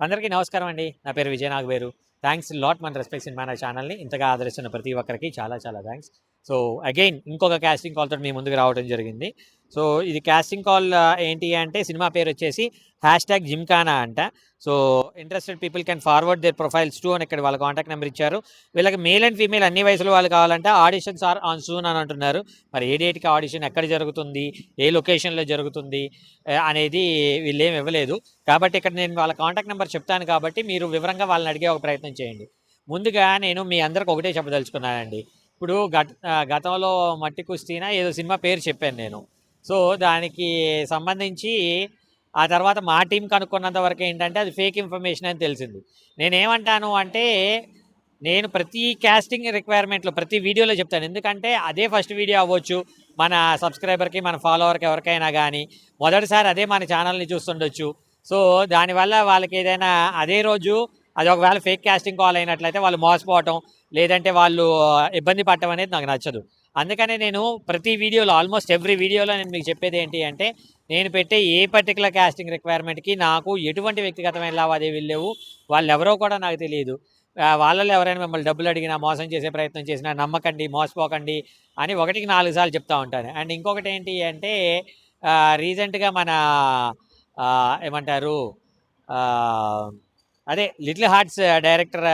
అందరికీ నమస్కారం అండి. నా పేరు విజయ్ నాగవేరు. థ్యాంక్స్ లాట్ మన రెస్పెక్ట్స్ ఇన్ మన ఛానల్‌ని ఇంతగా ఆదరిస్తున్న ప్రతి ఒక్కరికి చాలా చాలా థ్యాంక్స్. సో, అగైన్ ఇంకొక కాస్టింగ్ కాల్‌తో మీ ముందుకు రావడం జరిగింది. సో, ఇది కాస్టింగ్ కాల్ ఏంటి అంటే సినిమా పేరొచ్చేసి #జిమ్‌ఖానా అంట. So, interested people can forward their profiles to అని ఇక్కడ వాళ్ళ కాంటాక్ట్ నెంబర్ ఇచ్చారు. వీళ్ళకి మేల్ అండ్ ఫీమేల్ అన్ని వయసుల వాళ్ళు కావాలంటే ఆడిషన్స్ ఆర్ ఆన్ సూన్ అని అంటున్నారు. మరి ఏ డేట్‌కి ఆడిషన్ ఎక్కడ జరుగుతుంది? ఏ లొకేషన్‌లో జరుగుతుంది? అనేది వీళ్ళేమి ఇవ్వలేదు. కాబట్టి ఇక్కడ నేను వాళ్ళ కాంటాక్ట్ నెంబర్ చెప్తాను కాబట్టి మీరు వివరంగా వాళ్ళని అడిగే ఒక ప్రయత్నం చేయండి. ముందుగా నేను మీ అందరికి ఒకటే చెప్పదలుచుకున్నానండి. ఇప్పుడు గతంలో మట్టి కుస్తీనా ఏదో సినిమా పేరు చెప్పాను నేను. సో, దానికి సంబంధించి ఆ తర్వాత మా టీం కనుక్కున్నంత వరకు ఏంటంటే అది ఫేక్ ఇన్ఫర్మేషన్ అని తెలిసింది. నేనేమంటాను అంటే నేను ప్రతి కాస్టింగ్ రిక్వైర్మెంట్‌లో ప్రతి వీడియోలో చెప్తాను. ఎందుకంటే అదే ఫస్ట్ వీడియో అవ్వచ్చు. మన సబ్స్క్రైబర్‌కి, మన ఫాలోవర్‌కి ఎవరికైనా గానీ మొదటిసారి అదే మన ఛానల్‌ని చూస్తుండొచ్చు. సో, దానివల్ల వాళ్ళకి ఏదైనా అదే రోజు అది ఒకవేళ ఫేక్ కాస్టింగ్ కాల్ అయినట్లయితే వాళ్ళు మోసపోవటం, లేదంటే వాళ్ళు ఇబ్బంది పడటం అనేది నాకు నచ్చదు. అందుకనే నేను ప్రతి వీడియోలో ఆల్మోస్ట్ ఎవ్రీ వీడియోలో నేను మీకు చెప్పేది ఏంటి అంటే నేను పెట్టే ఏ పర్టికులర్ కాస్టింగ్ రిక్వైర్మెంట్‌కి నాకు ఎటువంటి వ్యక్తిగతమైన లావాదేవీలు లేవు. వాళ్ళెవరో కూడా నాకు తెలీదు. వాళ్ళలో ఎవరైనా మిమ్మల్ని డబ్బులు అడిగినా, మోసం చేసే ప్రయత్నం చేసినా నమ్మకండి, మోసపోకండి అని 1కి 4 సార్లు చెప్తా ఉంటాను. అండ్ ఇంకొకటి ఏంటి అంటే రీసెంట్‌గా మన ఏమంటారు అదే 'Little Hearts' director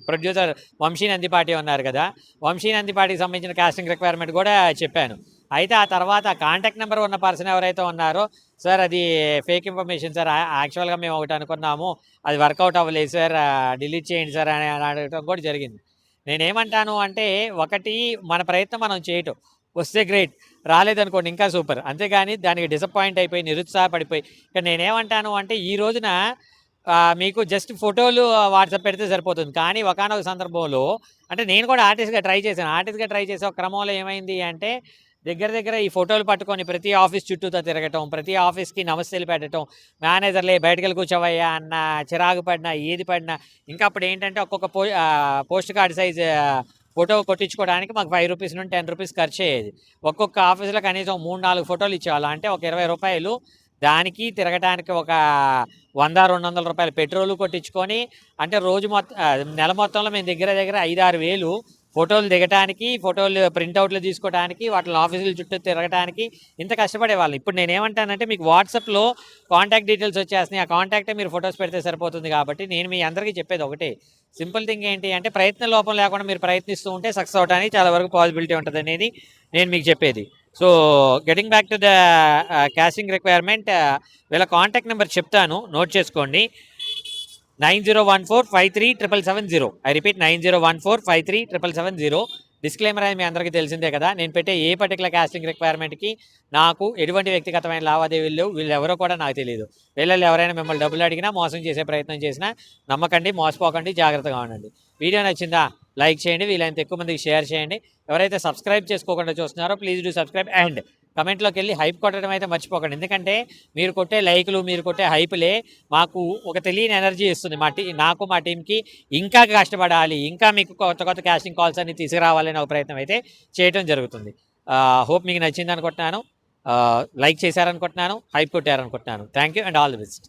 producer Vamshi Nandipati ఉన్నారు కదా! వంశీ నందిపాటికి సంబంధించిన కాస్టింగ్ రిక్వైర్మెంట్ కూడా చెప్పాను. అయితే ఆ తర్వాత కాంటాక్ట్ నెంబర్ ఉన్న పర్సన్ ఎవరైతే ఉన్నారో, సార్ అది ఫేక్ ఇన్ఫర్మేషన్ సార్. యాక్చువల్‌గా మేము ఒకటి అనుకున్నాము. అది వర్కౌట్ అవ్వలేదు సార్. డిలీట్ చేయండి సార్ అని అడగటం కూడా జరిగింది. నేనేమంటాను అంటే ఒకటి మన ప్రయత్నం మనం చేయటం. వస్తే గ్రేట్. రాలేదనుకోండి ఇంకా సూపర్. అంతేగాని దానికి డిసప్పాయింట్ అయిపోయి, నిరుత్సాహపడిపోయి ఇక్కడ నేనేమంటాను అంటే ఈ రోజున మీకు జస్ట్ ఫోటోలు వాట్సాప్ పెడితే సరిపోతుంది. కానీ ఒకానొక సందర్భంలో అంటే నేను కూడా ఆర్టిస్ట్‌గా ట్రై చేశాను. ఆర్టిస్ట్‌గా ట్రై చేసే ఒక క్రమంలో ఏమైంది అంటే దగ్గర ఈ ఫోటోలు పట్టుకొని ప్రతి ఆఫీస్ చుట్టూతా తిరగటం, ప్రతి ఆఫీస్‌కి నమస్తేలు పెట్టడం, మేనేజర్‌లే బయటకెళ్ళి కూర్చోవయ్యా అన్న చిరాకు పడినా, ఏది పడినా ఇంకా అప్పుడేంటంటే ఒక్కొక్క పోస్ట్ కార్డ్ సైజ్ ఫోటో కొట్టించుకోవడానికి మాకు రూ. 5 నుండి రూ. 10 ఖర్చయ్యేది. ఒక్కొక్క ఆఫీస్‌లో కనీసం 3, 4 ఫోటోలు ఇచ్చేవాళ్ళం. అంటే ఒక రూ. 20 దానికి తిరగటానికి ఒక రూ. 100, రూ. 200 పెట్రోలు కొట్టించుకొని అంటే నెల మొత్తంలో మేము దగ్గర 5, 6 వేలు ఫోటోలు దిగటానికి, ఫోటోలు ప్రింటౌట్లు తీసుకోవడానికి, వాటిని ఆఫీసుల చుట్టూ తిరగటానికి ఇంత కష్టపడేవాళ్ళం. ఇప్పుడు నేనేమంటానంటే మీకు వాట్సాప్‌లో కాంటాక్ట్ డీటెయిల్స్ వచ్చేస్తున్నాయి. ఆ కాంటాక్టే మీరు ఫోటోస్ పెడితే సరిపోతుంది కాబట్టి నేను మీ అందరికీ చెప్పేది ఒకటే. సింపుల్ థింగ్ ఏంటి అంటే ప్రయత్న లోపం లేకుండా మీరు ప్రయత్నిస్తూ ఉంటే సక్సెస్ అవ్వడానికి చాలా వరకు పాసిబిలిటీ ఉంటదనేది నేను మీకు చెప్పేది. So, getting back to the casting requirement వీళ్ళ కాంటాక్ట్ నెంబర్ చెప్తాను. నోట్ చేసుకోండి. 9014537770. I repeat 9014537770. డిస్క్లైమర్ అనేది మీ అందరికీ తెలిసిందే కదా! నేను పెట్టే ఏ పర్టికులర్ కాస్టింగ్ రిక్వైర్మెంట్‌కి నాకు ఎటువంటి వ్యక్తిగతమైన లావాదేవీలు లేవు. వీళ్ళెవరో కూడా నాకు తెలీదు. వీళ్ళలో ఎవరైనా మిమ్మల్ని డబ్బులు అడిగినా, మోసం చేసే ప్రయత్నం చేసినా నమ్మకండి, మోసపోకండి, జాగ్రత్తగా ఉండండి. వీడియో నచ్చిందా? లైక్ చేయండి. వీలైనంత ఎక్కువ మందికి షేర్ చేయండి. ఎవరైతే సబ్స్క్రైబ్ చేసుకోకుండా చూస్తున్నారో ప్లీజ్ డూ సబ్స్క్రైబ్ అండ్ కమెంట్‌లోకెళ్ళి హైప్ కొట్టడం అయితే మర్చిపోకండి. ఎందుకంటే మీరు కొట్టే లైకులు, మీరు కొట్టే హైపులే మాకు ఒక తెలియని ఎనర్జీ ఇస్తుంది. నాకు మా టీమ్‌కి ఇంకా కష్టపడాలి, ఇంకా మీకు కొత్త కాస్టింగ్ కాల్స్ అన్ని తీసుకురావాలనే ఒక ప్రయత్నం అయితే చేయటం జరుగుతుంది. హోప్ మీకు నచ్చిందనుకుంటున్నాను. లైక్ చేశారనుకుంటున్నాను. హైప్ కొట్టారనుకుంటున్నాను. Thank you and all the best.